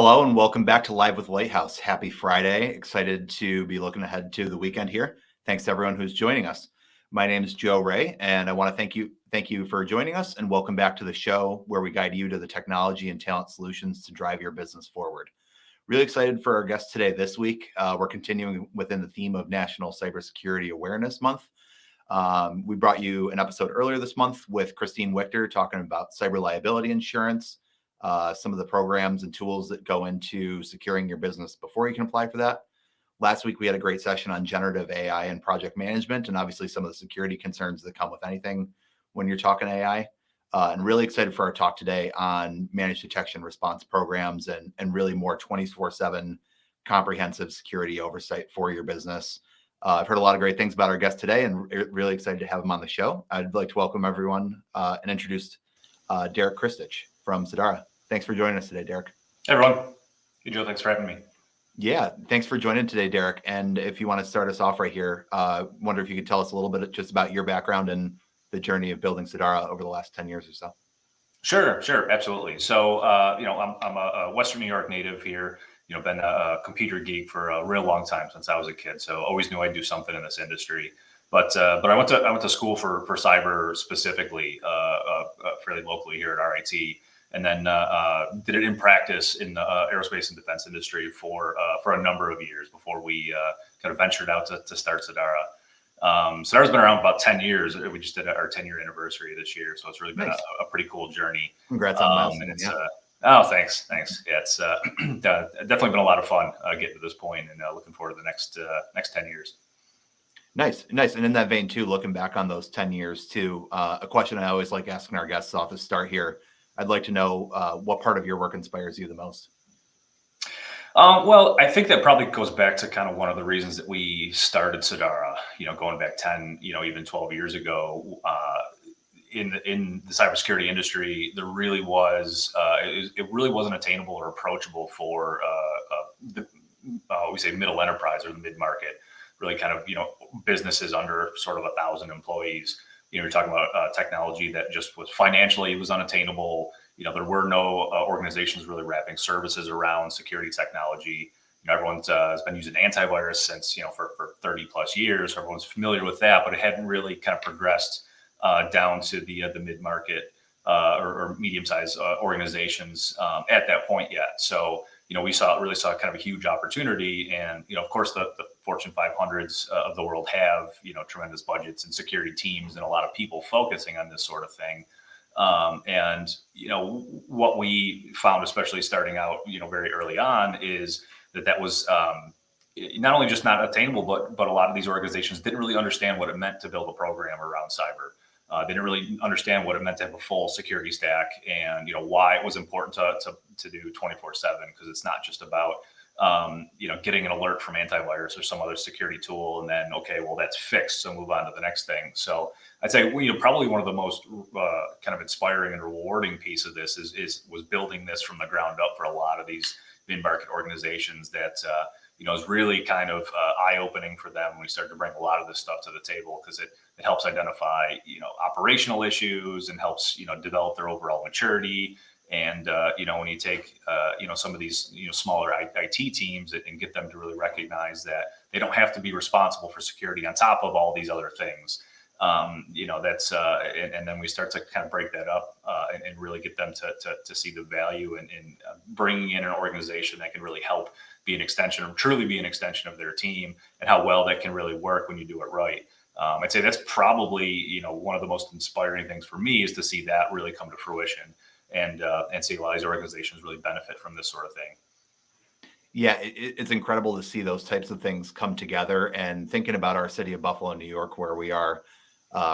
Hello and welcome back to Live with Lighthouse. Happy Friday. Excited to be looking ahead to the weekend here. Thanks to everyone who's joining us. My name is Joe Ray, and I want to thank you for joining us and welcome back to the show where we guide you to the technology and talent solutions to drive your business forward. Really excited for our guest today this week. We're continuing within the theme of National Cybersecurity Awareness Month. We brought you an episode earlier this month with Christine Wichter talking about cyber liability insurance, some of the programs and tools that go into securing your business before you can apply for that. Last week, we had a great session on generative AI and project management, and obviously some of the security concerns that come with anything when you're talking AI. And really excited for our talk today on managed detection response programs and really more 24/7 comprehensive security oversight for your business. I've heard a lot of great things about our guest today and really excited to have him on the show. I'd like to welcome everyone and introduce Darrick Kristich from Sedara. Thanks for joining us today, Darrick. Hey, everyone. Hey, Joe. Thanks for having me. Yeah, thanks for joining today, Darrick. And if you want to start us off right here, wonder if you could tell us a little bit just about your background and the journey of building Sedara over the last 10 years or so. Sure, absolutely. So, I'm a Western New York native here. Been a computer geek for a real long time since I was a kid. So, always knew I'd do something in this industry. But I went to school for cyber specifically, fairly locally here at RIT, and then did it in practice in the aerospace and defense industry for a number of years before we kind of ventured out to start Sedara. Sedara's been around about 10 years. We just did our 10-year anniversary this year, so it's really been Nice. a pretty cool journey. Congrats on the milestone. Oh, thanks. Yeah, it's definitely been a lot of fun getting to this point, and looking forward to the next 10 years. Nice. And in that vein too, looking back on those 10 years too, a question I always like asking our guests off to start here. I'd like to know what part of your work inspires you the most? Well, I think that probably goes back to kind of one of the reasons that we started Sedara, going back 10, even 12 years ago, in the cybersecurity industry, there really was, it really wasn't attainable or approachable for we say middle enterprise or the mid-market, really kind of, businesses under sort of 1,000 employees. You're talking about technology that just was financially was unattainable. There were no organizations really wrapping services around security technology. Everyone's has been using antivirus since, for 30 plus years. So everyone's familiar with that, but it hadn't really kind of progressed down to the mid-market or medium-sized organizations at that point yet. So, we really saw kind of a huge opportunity. And, of course, the Fortune 500s of the world have, tremendous budgets and security teams and a lot of people focusing on this sort of thing. And, what we found, especially starting out, very early on, is that was not only just not attainable, but a lot of these organizations didn't really understand what it meant to build a program around cyber. They didn't really understand what it meant to have a full security stack, and why it was important to do 24/7, because it's not just about getting an alert from antivirus or some other security tool, and then okay, well, that's fixed, so move on to the next thing. So I'd say probably one of the most kind of inspiring and rewarding piece of this was building this from the ground up for a lot of these mid-market organizations that is really kind of eye-opening for them when we start to bring a lot of this stuff to the table, because it helps identify operational issues and helps develop their overall maturity. And when you take some of these smaller IT teams and get them to really recognize that they don't have to be responsible for security on top of all these other things, that's and then we start to kind of break that up and really get them to see the value in bringing in an organization that can really help truly be an extension of their team, and how well that can really work when you do it right. I'd say that's probably one of the most inspiring things for me, is to see that really come to fruition, and see a lot of these organizations really benefit from this sort of thing. Yeah, it's incredible to see those types of things come together. And thinking about our city of Buffalo, New York, where we are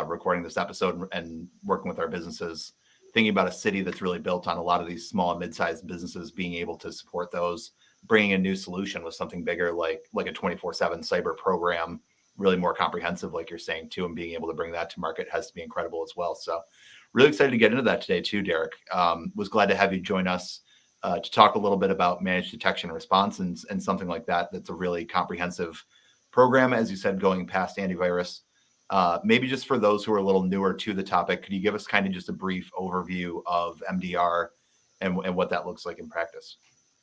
recording this episode and working with our businesses, thinking about a city that's really built on a lot of these small and mid-sized businesses being able to support those, bringing a new solution with something bigger like a 24/7 cyber program, really more comprehensive, like you're saying too, and being able to bring that to market has to be incredible as well. So really excited to get into that today too, Darrick. Was glad to have you join us to talk a little bit about managed detection and response and something like that. That's a really comprehensive program, as you said, going past antivirus. Maybe just for those who are a little newer to the topic, could you give us kind of just a brief overview of MDR and what that looks like in practice?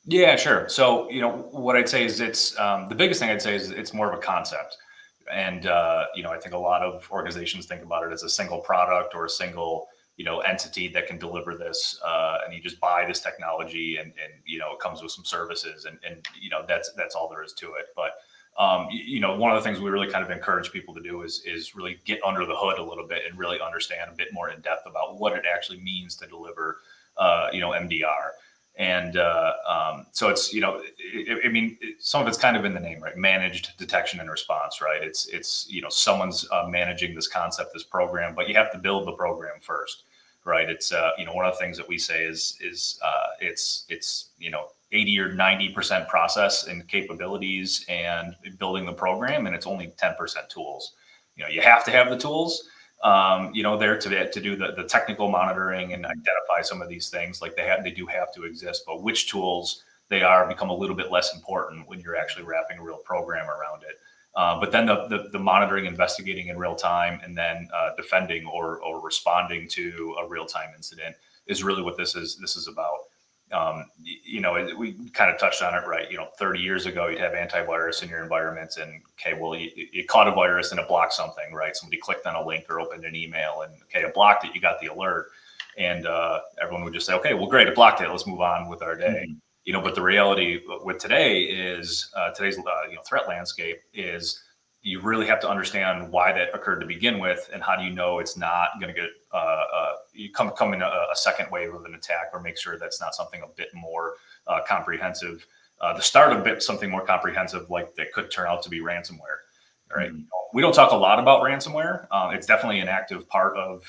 Yeah, sure. So, what I'd say is it's the biggest thing I'd say is it's more of a concept. And, I think a lot of organizations think about it as a single product or a single, entity that can deliver this. And you just buy this technology and it comes with some services and that's all there is to it. But, one of the things we really kind of encourage people to do is really get under the hood a little bit and really understand a bit more in depth about what it actually means to deliver, MDR. And so it's some of it's kind of in the name, right? Managed detection and response, right? It's someone's managing this concept, this program, but you have to build the program first, right? It's one of the things that we say is 80 or 90% process and capabilities and building the program, and it's only 10% tools. You have to have the tools, there to do the technical monitoring and identify some of these things. Like they do have to exist, but which tools they are become a little bit less important when you're actually wrapping a real program around it. But then the monitoring, investigating in real time, and then defending or responding to a real time incident is really what this is about. We kind of touched on it, right? 30 years ago, you'd have antivirus in your environments, and okay, well, you caught a virus and it blocked something, right? Somebody clicked on a link or opened an email, and okay, it blocked it. You got the alert, and everyone would just say, okay, well, great, it blocked it. Let's move on with our day. But the reality with today is today's threat landscape is you really have to understand why that occurred to begin with, and how do you know it's not going to get you come in a second wave of an attack, or make sure that's not something a bit more comprehensive. The start of something more comprehensive, like that could turn out to be ransomware. Right. We don't talk a lot about ransomware. It's definitely an active part of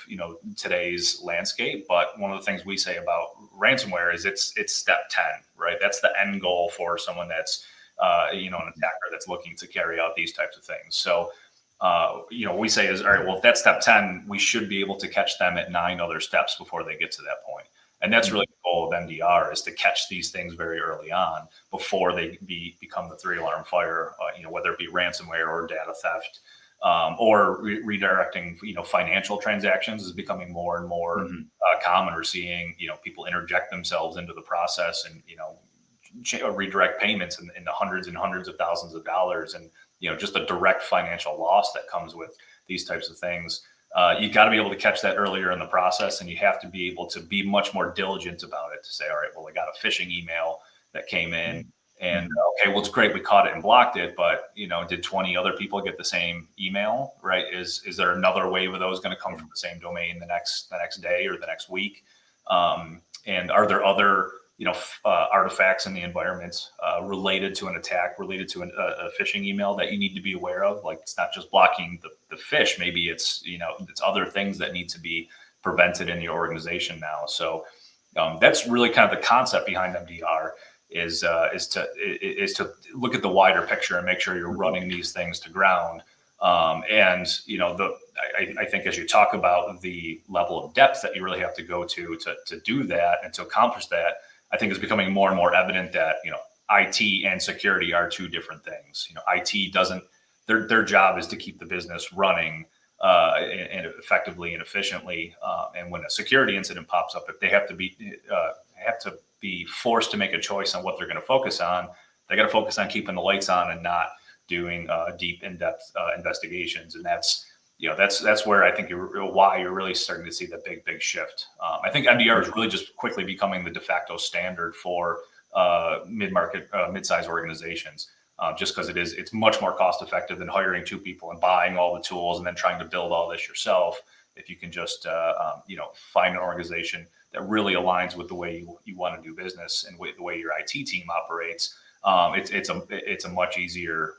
today's landscape. But one of the things we say about ransomware is it's step 10, right? That's the end goal for someone that's an attacker that's looking to carry out these types of things. So what we say is, all right, well, if that's step 10, we should be able to catch them at 9 other steps before they get to that point. And that's really the goal of MDR, is to catch these things very early on before they become the 3-alarm fire, whether it be ransomware or data theft, or redirecting, financial transactions is becoming more and more common. We're seeing, people interject themselves into the process and, redirect payments in the hundreds and hundreds of thousands of dollars. And, just the direct financial loss that comes with these types of things. You got to be able to catch that earlier in the process, and you have to be able to be much more diligent about it, to say, all right, well, I got a phishing email that came in, and okay, well, it's great, we caught it and blocked it, but did 20 other people get the same email, right? Is there another wave of those going to come from the same domain the next day or the next week? And are there other artifacts in the environment related to an attack, related to a phishing email that you need to be aware of? Like, it's not just blocking the fish. Maybe it's other things that need to be prevented in your organization now. So that's really kind of the concept behind MDR, is to look at the wider picture and make sure you're running these things to ground. I think as you talk about the level of depth that you really have to go to do that and to accomplish that, I think it's becoming more and more evident that, IT and security are two different things. IT doesn't, their job is to keep the business running and effectively and efficiently. And when a security incident pops up, if they have to be forced to make a choice on what they're going to focus on, they got to focus on keeping the lights on and not doing deep, in-depth investigations. And that's where I think why you're really starting to see the big shift. I think MDR is really just quickly becoming the de facto standard for mid-market, mid-size organizations, just because it's much more cost effective than hiring 2 people and buying all the tools and then trying to build all this yourself. If you can just find an organization that really aligns with the way you want to do business and the way your IT team operates, it's a much easier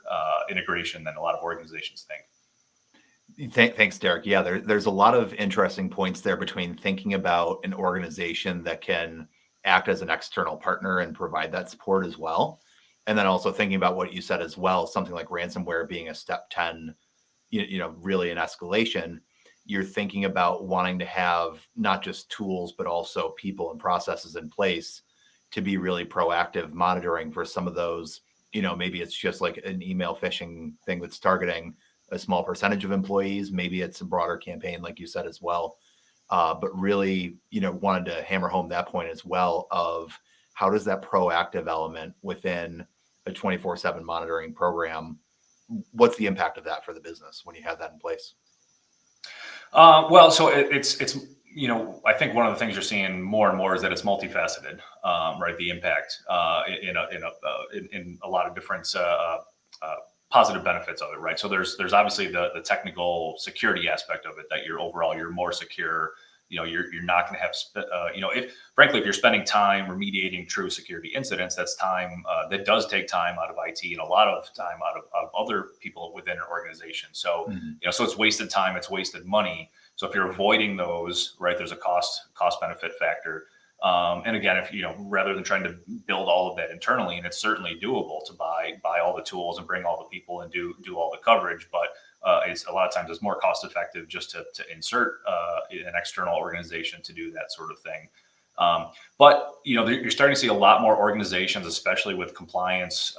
integration than a lot of organizations think. Thanks, Darrick. Yeah, there's a lot of interesting points there between thinking about an organization that can act as an external partner and provide that support as well. And then also thinking about what you said as well, something like ransomware being a step 10, really an escalation. You're thinking about wanting to have not just tools, but also people and processes in place to be really proactive monitoring for some of those. Maybe it's just like an email phishing thing that's targeting a small percentage of employees. Maybe it's a broader campaign, like you said as well. But really, wanted to hammer home that point as well of how does that proactive element within a 24/7 monitoring program, what's the impact of that for the business when you have that in place? Well, so it's I think one of the things you're seeing more and more is that it's multifaceted, right? The impact in a lot of different uh, positive benefits of it, right? So there's obviously the technical security aspect of it, that you're more secure. You're not going to have if frankly, if you're spending time remediating true security incidents, that's time that does take time out of IT and a lot of time out of other people within an organization. So Mm-hmm. so it's wasted time, it's wasted money. So if you're avoiding those, right, there's a cost benefit factor. And again, if rather than trying to build all of that internally, and it's certainly doable to buy all the tools and bring all the people and do all the coverage, but it's a lot of times it's more cost effective just to insert an external organization to do that sort of thing. But you're starting to see a lot more organizations, especially with compliance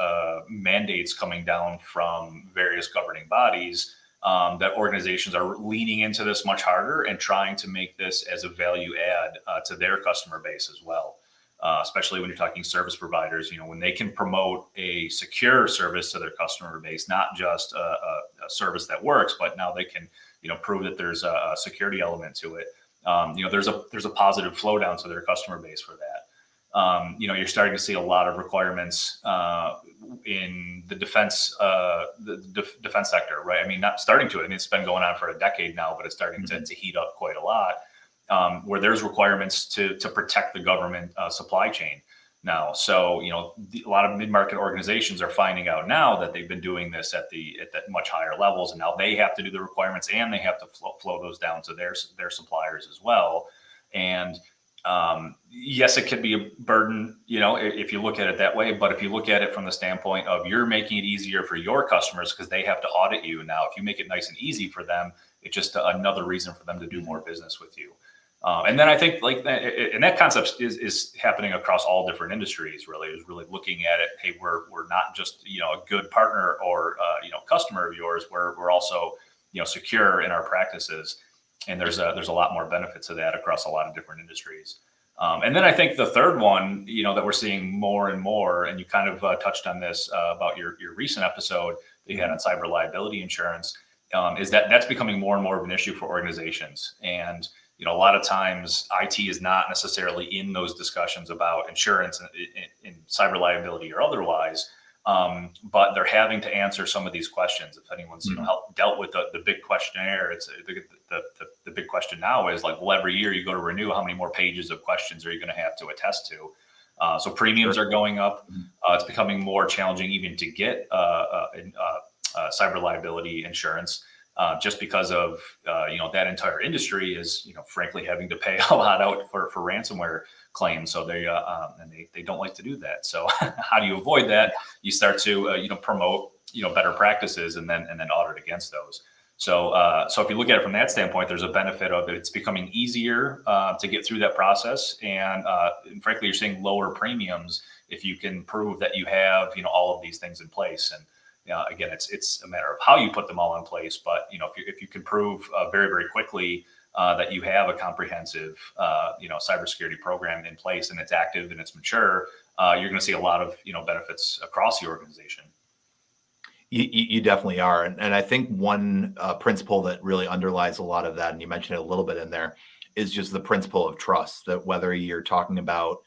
mandates coming down from various governing bodies, that organizations are leaning into this much harder and trying to make this as a value add to their customer base as well. Especially when you're talking service providers, when they can promote a secure service to their customer base, not just a service that works, but now they can, prove that there's a security element to it. There's a positive flow down to their customer base for that. You're starting to see a lot of requirements in the defense defense sector, right? I mean, not starting to. I mean, it's been going on for a decade now, but it's starting to heat up quite a lot. Where there's requirements to protect the government supply chain now. So, a lot of mid-market organizations are finding out now that they've been doing this at that much higher levels, and now they have to do the requirements and they have to flow those down to their suppliers as well. And yes, it could be a burden, if you look at it that way. But if you look at it from the standpoint of you're making it easier for your customers because they have to audit you now, if you make it nice and easy for them, it's just another reason for them to do more business with you. And then I think and that concept is happening across all different industries. Really, is really looking at it. Hey, we're not just a good partner or customer of yours. We're also secure in our practices, and there's a lot more benefits to that across a lot of different industries. And then I think the third one, that we're seeing more and more, and you kind of touched on this about your recent episode that you had on cyber liability insurance, is that's becoming more and more of an issue for organizations. And a lot of times IT is not necessarily in those discussions about insurance in cyber liability or otherwise, but they're having to answer some of these questions. If anyone's dealt with the big questionnaire, it's the big question now is like, well, every year you go to renew, how many more pages of questions are you going to have to attest to? So premiums are going up. It's becoming more challenging even to get cyber liability insurance. Just because of that entire industry is frankly having to pay a lot out for ransomware claims, so they don't like to do that. So how do you avoid that? You start to promote better practices and then audit against those. So if you look at it from that standpoint, there's a benefit of it. It's becoming easier to get through that process, and frankly, you're seeing lower premiums if you can prove that you have all of these things in place. And again, it's a matter of how you put them all in place. But if you can prove very, very quickly that you have a comprehensive cybersecurity program in place and it's active and it's mature, you're going to see a lot of benefits across the organization. You definitely are, and I think one principle that really underlies a lot of that, and you mentioned it a little bit in there, is just the principle of trust. That whether you're talking about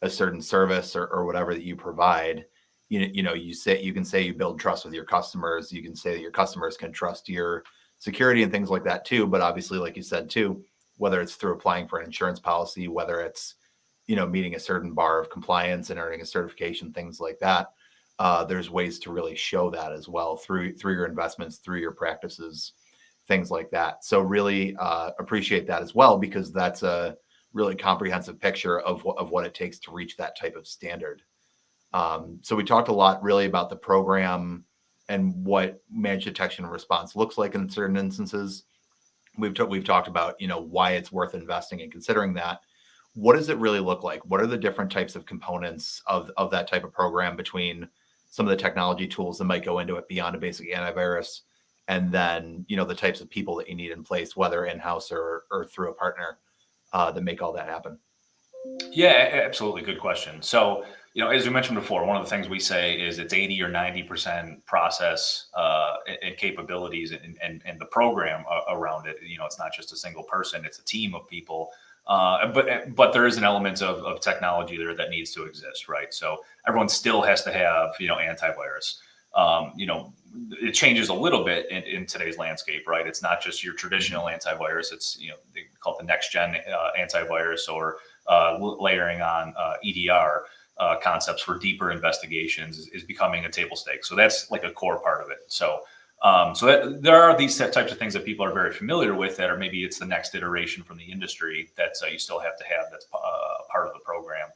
a certain service or whatever that you provide, you can say you build trust with your customers. You can say that your customers can trust your security and things like that too. But obviously, like you said too, whether it's through applying for an insurance policy, whether it's meeting a certain bar of compliance and earning a certification, things like that, there's ways to really show that as well through your investments, through your practices, things like that. So really appreciate that as well, because that's a really comprehensive picture of what it takes to reach that type of standard. So we talked a lot really about the program and what managed detection and response looks like in certain instances. We've talked about, why it's worth investing and considering that. What does it really look like? What are the different types of components of that type of program, between some of the technology tools that might go into it beyond a basic antivirus, and then, the types of people that you need in place, whether in-house or through a partner, that make all that happen? Yeah, absolutely. Good question. So, as we mentioned before, one of the things we say is it's 80 or 90% process and capabilities and the program around it. It's not just a single person, it's a team of people. But there is an element of technology there that needs to exist, right? So everyone still has to have, antivirus. It changes a little bit in today's landscape, right? It's not just your traditional antivirus. It's, they call it the next gen antivirus, or layering on EDR concepts for deeper investigations is becoming a table stake. So that's like a core part of it. So there are these types of things that people are very familiar with that, or maybe it's the next iteration from the industry that you still have to have that's part of the program.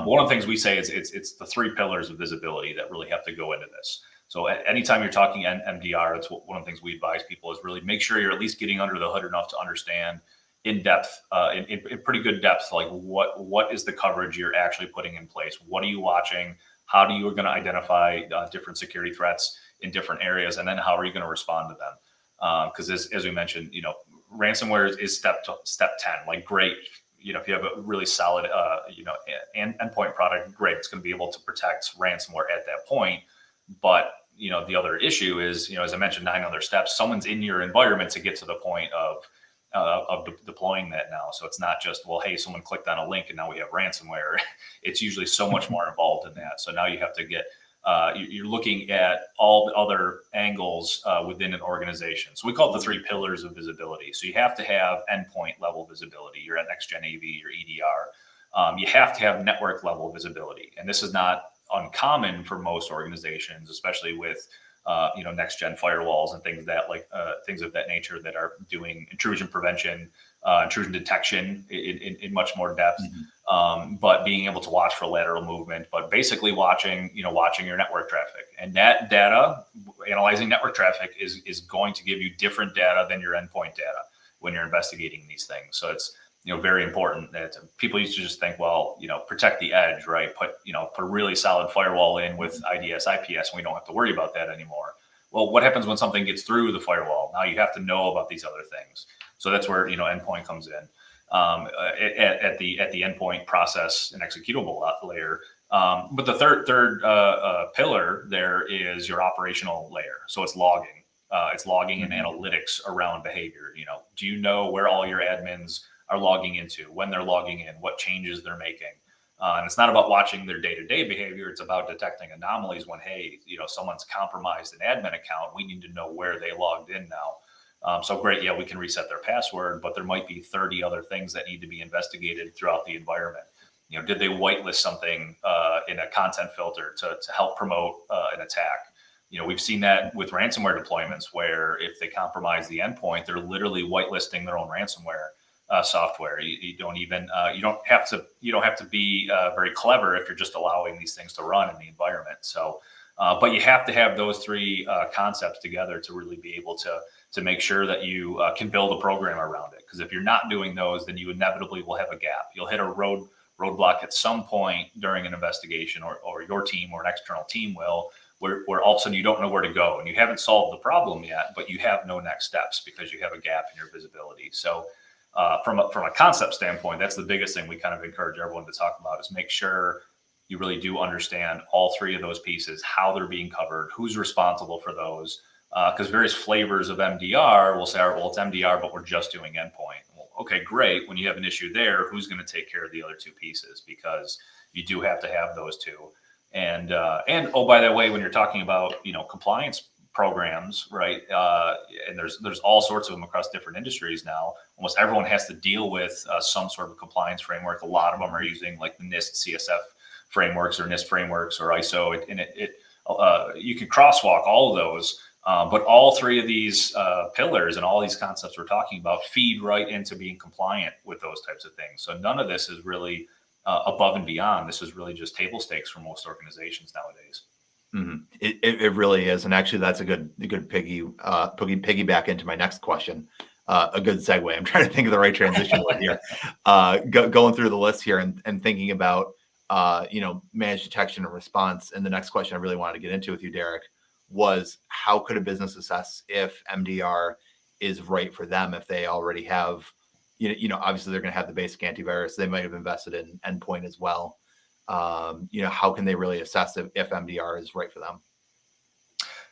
One of the things we say is it's the three pillars of visibility that really have to go into this. So anytime you're talking MDR, it's one of the things we advise people is really make sure you're at least getting under the hood enough to understand in depth, in pretty good depth, like what is the coverage you're actually putting in place? What are you watching? How do you going to identify different security threats in different areas, and then how are you going to respond to them? Because as we mentioned, ransomware is step 10. Like, great, if you have a really solid, endpoint product, great, it's going to be able to protect ransomware at that point. But the other issue is, as I mentioned, 9 other steps. Someone's in your environment to get to the point of deploying that now. So it's not just, well, hey, someone clicked on a link and now we have ransomware. It's usually so much more involved in that. So now you have to get, you're looking at all the other angles within an organization. So we call it the 3 pillars of visibility. So you have to have endpoint level visibility. You're at next gen AV, your EDR. You have to have network level visibility. And this is not uncommon for most organizations, especially with next gen firewalls and things of that nature that are doing intrusion prevention, intrusion detection in much more depth. But being able to watch for lateral movement, but basically watching your network traffic, and that data, analyzing network traffic is going to give you different data than your endpoint data when you're investigating these things. So it's very important that people used to just think, well, protect the edge, right? Put a really solid firewall in with IDS, IPS, and we don't have to worry about that anymore. Well, what happens when something gets through the firewall? Now you have to know about these other things. So that's where endpoint comes in at the endpoint process and executable layer. But the third pillar there is your operational layer. So it's logging. It's logging and analytics around behavior. Do you know where all your admins are logging into, when they're logging in, what changes they're making? And it's not about watching their day-to-day behavior. It's about detecting anomalies when, hey, someone's compromised an admin account. We need to know where they logged in now. So great, yeah, we can reset their password, but there might be 30 other things that need to be investigated throughout the environment. Did they whitelist something in a content filter to help promote an attack? We've seen that with ransomware deployments, where if they compromise the endpoint, they're literally whitelisting their own ransomware software. You don't have to be very clever if you're just allowing these things to run in the environment. So, but you have to have those 3 concepts together to really be able to make sure that you can build a program around it. Because if you're not doing those, then you inevitably will have a gap. You'll hit a roadblock at some point during an investigation, or your team or an external team will, where all of a sudden you don't know where to go, and you haven't solved the problem yet, but you have no next steps because you have a gap in your visibility. So from a concept standpoint, that's the biggest thing we kind of encourage everyone to talk about, is make sure you really do understand all 3 of those pieces, how they're being covered, who's responsible for those. Because various flavors of MDR will say, all right, well, it's MDR, but we're just doing endpoint. Well, okay, great. When you have an issue there, who's going to take care of the other 2 pieces? Because you do have to have those 2. And oh, by the way, when you're talking about compliance programs, right? And there's all sorts of them across different industries now. Almost everyone has to deal with some sort of compliance framework. A lot of them are using like the NIST CSF frameworks or NIST frameworks or ISO, and you can crosswalk all of those. But all 3 of these pillars and all these concepts we're talking about feed right into being compliant with those types of things. So none of this is really above and beyond. This is really just table stakes for most organizations nowadays. It really is, and actually, that's a good piggyback into my next question. A good segue. I'm trying to think of the right transition word here. Going through the list here and thinking about managed detection and response. And the next question I really wanted to get into with you, Darrick, was how could a business assess if MDR is right for them if they already have obviously they're going to have the basic antivirus. They might have invested in endpoint as well. How can they really assess if MDR is right for them?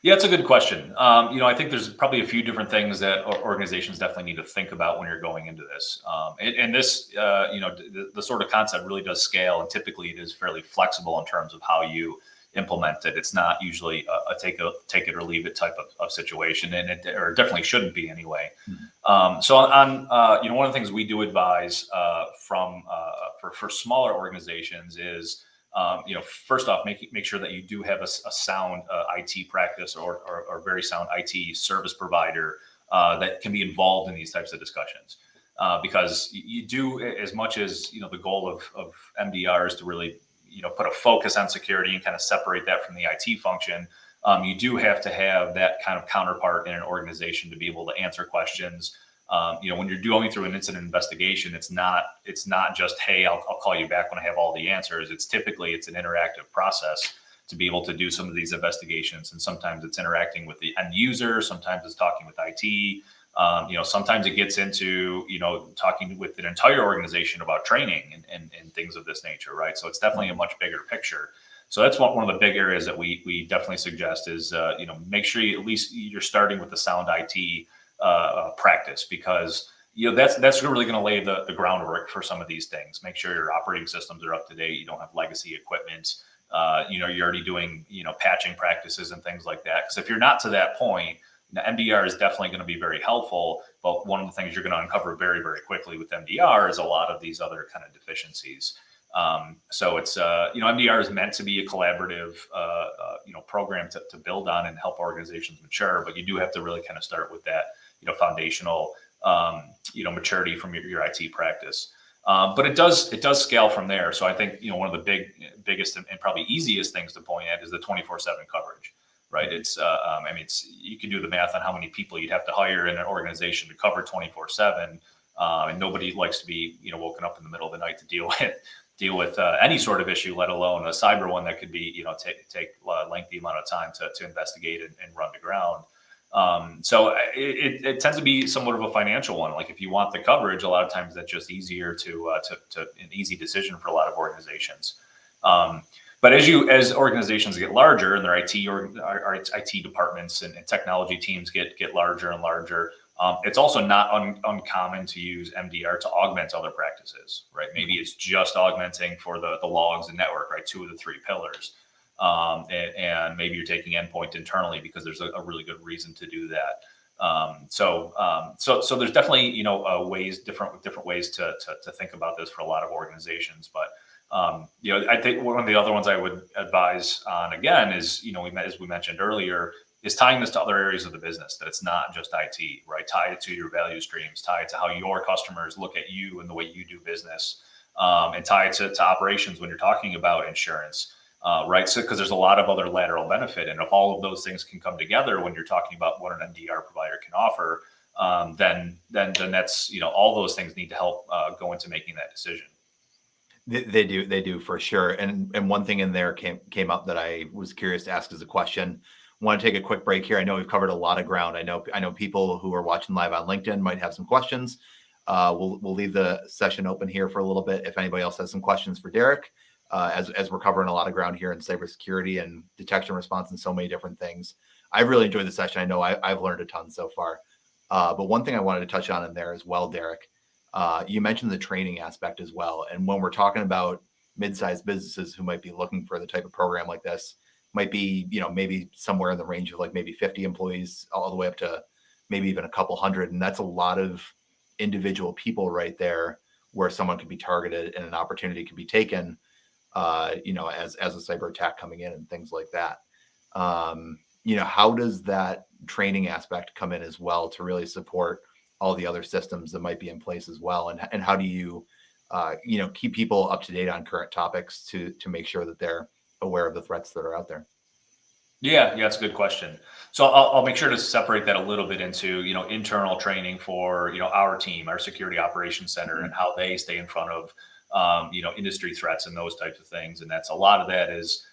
Yeah, it's a good question. I think there's probably a few different things that organizations definitely need to think about when you're going into this. And this, the sort of concept really does scale, and typically it is fairly flexible in terms of how you implement it. It's not usually a take it or leave it type of situation, and it definitely shouldn't be anyway. So one of the things we do advise for smaller organizations is, first off, make sure that you do have a sound IT practice or very sound IT service provider that can be involved in these types of discussions. Because you do, as much as, the goal of MDR is to really, put a focus on security and kind of separate that from the IT function. You do have to have that kind of counterpart in an organization to be able to answer questions. When you're going through an incident investigation, it's not just, hey, I'll call you back when I have all the answers. It's typically an interactive process to be able to do some of these investigations. And sometimes it's interacting with the end user. Sometimes it's talking with IT. Sometimes it gets into, talking with an entire organization about training and things of this nature, right? So it's definitely a much bigger picture. So that's one of the big areas that we definitely suggest is, make sure at least you're starting with the sound IT practice, because that's really going to lay the groundwork for some of these things. Make sure your operating systems are up to date. You don't have legacy equipment. You're already doing patching practices and things like that. Because if you're not to that point, the MDR is definitely going to be very helpful. But one of the things you're going to uncover very, very quickly with MDR is a lot of these other kind of deficiencies. So it's MDR is meant to be a collaborative program to build on and help organizations mature. But you do have to really kind of start with that foundational maturity from your IT practice. But it does scale from there. So I think one of the biggest and probably easiest things to point at is the 24/7 coverage, right? It's you can do the math on how many people you'd have to hire in an organization to cover 24/7, and nobody likes to be woken up in the middle of the night to deal with any sort of issue, let alone a cyber one that could be take a lengthy amount of time to investigate and run to ground. So it tends to be somewhat of a financial one. Like if you want the coverage, a lot of times that's just easier to an easy decision for a lot of organizations. But as organizations get larger and their IT departments and technology teams get larger and larger, it's also not uncommon to use MDR to augment other practices, right? Maybe it's just augmenting for the logs and network, right? 2 of the 3 pillars. And maybe you're taking endpoint internally because there's a really good reason to do that. So there's definitely different ways to think about this for a lot of organizations. But I think one of the other ones I would advise on again is as we mentioned earlier, is tying this to other areas of the business. That it's not just IT, right? Tie it to your value streams, tie it to how your customers look at you and the way you do business, and tie it to operations when you're talking about insurance. Right. So, because there's a lot of other lateral benefit. And if all of those things can come together when you're talking about what an MDR provider can offer, then that's, all those things need to help go into making that decision. They do for sure. And one thing in there came up that I was curious to ask as a question. Want to take a quick break here. I know we've covered a lot of ground. I know people who are watching live on LinkedIn might have some questions. We'll leave the session open here for a little bit. If anybody else has some questions for Darrick, as we're covering a lot of ground here in cybersecurity and detection response and so many different things. I've really enjoyed the session. I know I've learned a ton so far. But one thing I wanted to touch on in there as well, Darrick, you mentioned the training aspect as well. And when we're talking about mid-sized businesses who might be looking for the type of program like this, might be, maybe somewhere in the range of like maybe 50 employees all the way up to maybe even a couple hundred. And that's a lot of individual people right there where someone could be targeted and an opportunity could be taken, as a cyber attack coming in and things like that. How does that training aspect come in as well to really support all the other systems that might be in place as well? And how do you, keep people up to date on current topics to make sure that they're aware of the threats that are out there? Yeah, that's a good question. So I'll make sure to separate that a little bit into, internal training for, our team, our security operations center, and how they stay in front of, industry threats and those types of things. And that's a lot of that is,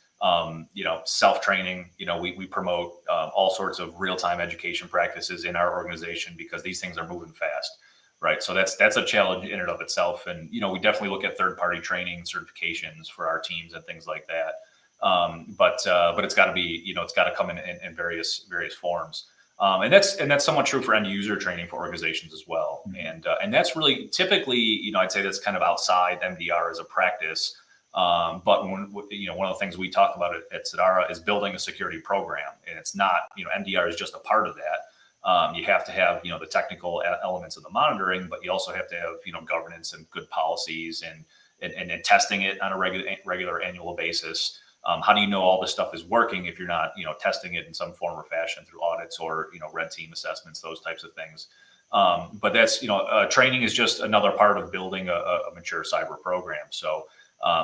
self-training. We promote all sorts of real-time education practices in our organization because these things are moving fast. right? So that's a challenge in and of itself. And, we definitely look at third-party training certifications for our teams and things like that. But it's got to be, it's got to come in various forms. And that's somewhat true for end user training for organizations as well. And that's really typically, I'd say that's kind of outside MDR as a practice. But one of the things we talk about at Sedara is building a security program, and it's not, MDR is just a part of that. You have to have, the technical elements of the monitoring, but you also have to have, governance and good policies and testing it on a regular annual basis. How do you know all this stuff is working if you're not, testing it in some form or fashion through audits or, red team assessments, those types of things. But that's, training is just another part of building a mature cyber program. So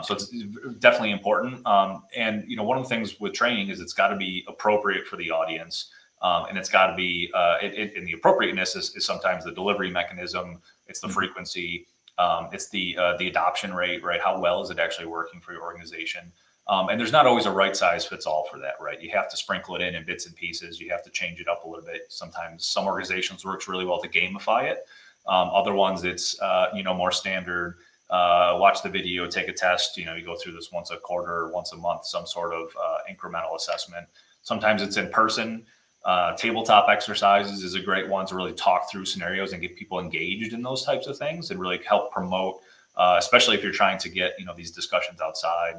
it's definitely important. And, one of the things with training is it's got to be appropriate for the audience. And it's got to be, and the appropriateness is sometimes the delivery mechanism. It's the frequency. It's the adoption rate, right? How well is it actually working for your organization? And there's not always a right size fits all for that, right? You have to sprinkle it in bits and pieces. You have to change it up a little bit. Sometimes some organizations works really well to gamify it. Other ones, it's, more standard. Watch the video, take a test. You go through this once a quarter, once a month, some sort of incremental assessment. Sometimes it's in person. Tabletop exercises is a great one to really talk through scenarios and get people engaged in those types of things and really help promote, especially if you're trying to get, these discussions outside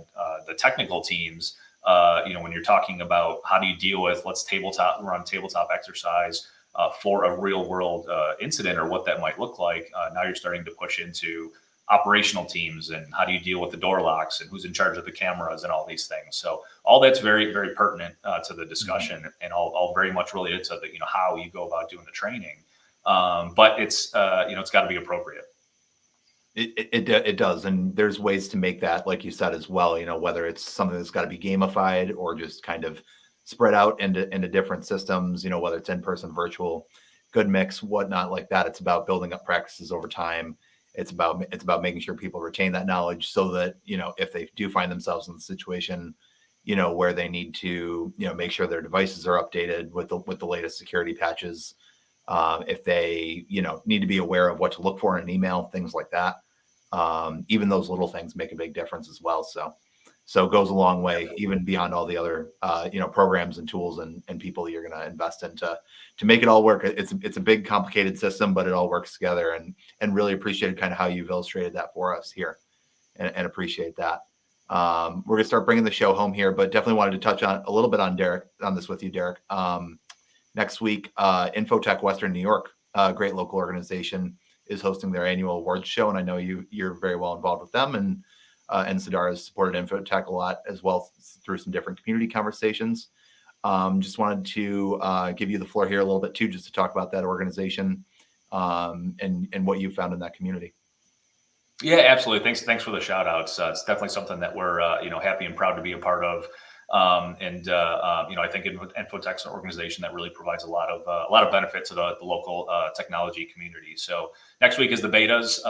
the technical teams. When you're talking about how do you deal with, let's run tabletop exercise for a real world incident or what that might look like. Now you're starting to push into operational teams and how do you deal with the door locks and who's in charge of the cameras and all these things. So all that's very, very pertinent to the discussion and all very much related to the, how you go about doing the training. But it's, it's got to be appropriate. It does. And there's ways to make that, like you said, as well, whether it's something that's got to be gamified or just kind of spread out into different systems, whether it's in-person, virtual, good mix, whatnot like that. It's about building up practices over time. It's about making sure people retain that knowledge so that, if they do find themselves in the situation, where they need to, make sure their devices are updated with the latest security patches. If they, need to be aware of what to look for in an email, things like that. Even those little things make a big difference as well. So it goes a long way, even beyond all the other, programs and tools and people you're going to invest in to make it all work. It's a big, complicated system, but it all works together and really appreciate kind of how you've illustrated that for us here and appreciate that. We're going to start bringing the show home here, but definitely wanted to touch on a little bit on this with you, Darrick. Next week, Infotech Western New York, a great local organization, is hosting their annual awards show. And I know you're very well involved with them and Sedara has supported Infotech a lot as well through some different community conversations. Just wanted to give you the floor here a little bit too, just to talk about that organization and what you found in that community. Yeah, absolutely. Thanks for the shout outs. It's definitely something that we're, happy and proud to be a part of. I think Infotech's an organization that really provides a lot of benefit to the local technology community. So next week is the Betas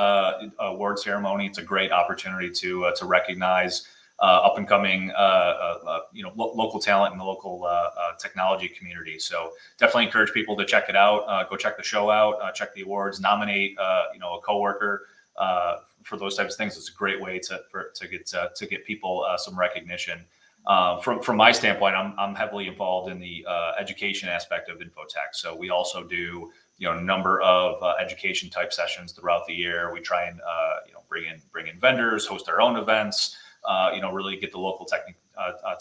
award ceremony. It's a great opportunity to recognize up and coming local talent in the local technology community. So definitely encourage people to check it out. Go check the show out. Check the awards. Nominate a coworker for those types of things. It's a great way to get people some recognition. From my standpoint, I'm heavily involved in the education aspect of Infotech. So we also do a number of education type sessions throughout the year. We try and bring in vendors, host our own events. Really get the local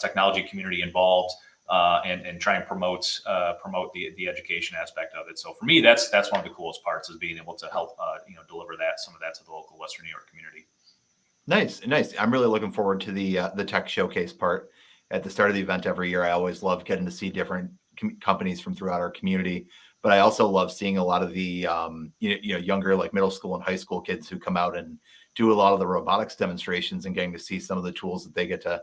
technology community involved and try and promote the education aspect of it. So for me, that's one of the coolest parts is being able to help deliver some of that to the local Western New York community. Nice. I'm really looking forward to the tech showcase part at the start of the event every year. I always love getting to see different companies from throughout our community, but I also love seeing a lot of the younger, like middle school and high school kids who come out and do a lot of the robotics demonstrations and getting to see some of the tools that they get to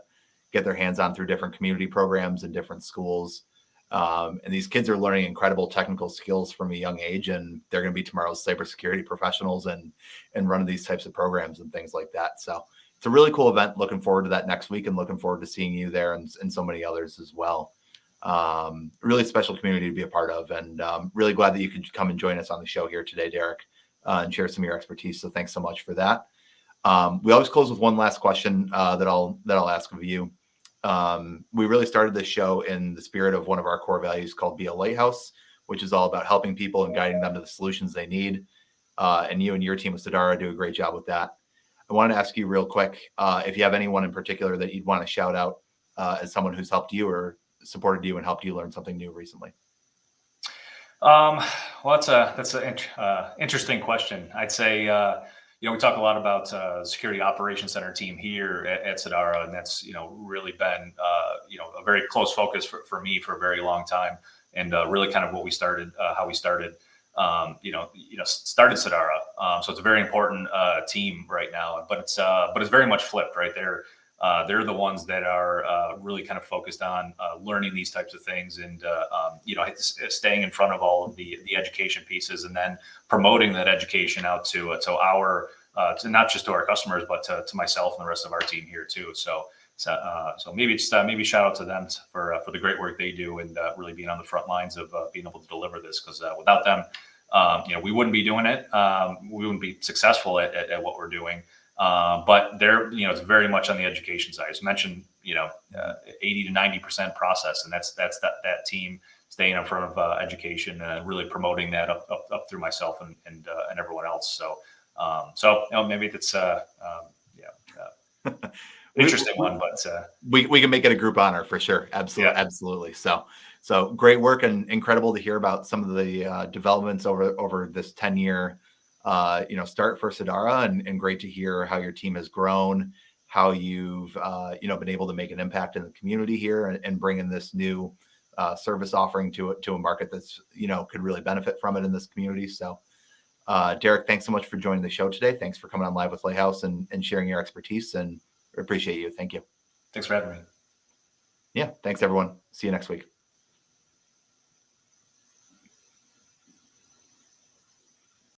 get their hands on through different community programs and different schools. And these kids are learning incredible technical skills from a young age, and they're going to be tomorrow's cybersecurity professionals and running these types of programs and things like that. So it's a really cool event. Looking forward to that next week and looking forward to seeing you there and so many others as well. Really special community to be a part of, and really glad that you could come and join us on the show here today, Darrick. and share some of your expertise. So thanks so much for that. We always close with one last question that I'll ask of you. We really started this show in the spirit of one of our core values called Be a Lighthouse, which is all about helping people and guiding them to the solutions they need. And you and your team with Sedara do a great job with that. I wanted to ask you real quick if you have anyone in particular that you'd want to shout out as someone who's helped you or supported you and helped you learn something new recently. Well, that's an interesting question. I'd say we talk a lot about security operations center team here at Sedara, and that's really been a very close focus for me for a very long time, and really kind of what we started, how we started. Started Sedara. So it's a very important team right now, but it's very much flipped right there. They're the ones that are really kind of focused on learning these types of things and, staying in front of all of the education pieces and then promoting that education out to not just to our customers, but to myself and the rest of our team here too. So maybe shout out to them for the great work they do and really being on the front lines of being able to deliver this, because without them, we wouldn't be doing it. We wouldn't be successful at what we're doing. But it's very much on the education side. As mentioned, 80 to 90% process, and that's that team staying in front of education and really promoting that up through myself and everyone else. So maybe that's interesting one, but we can make it a group honor for sure. Absolutely, yeah. Absolutely. So great work, and incredible to hear about some of the developments over this 10-year start for Sedara, and great to hear how your team has grown, how you've been able to make an impact in the community here and bring in this new service offering to a market that's could really benefit from it in this community. So Darrick, thanks so much for joining the show today. Thanks for coming on Live with Lighthouse and sharing your expertise, and we appreciate you. Thank you. Thanks for having me. Yeah, thanks everyone. See you next week.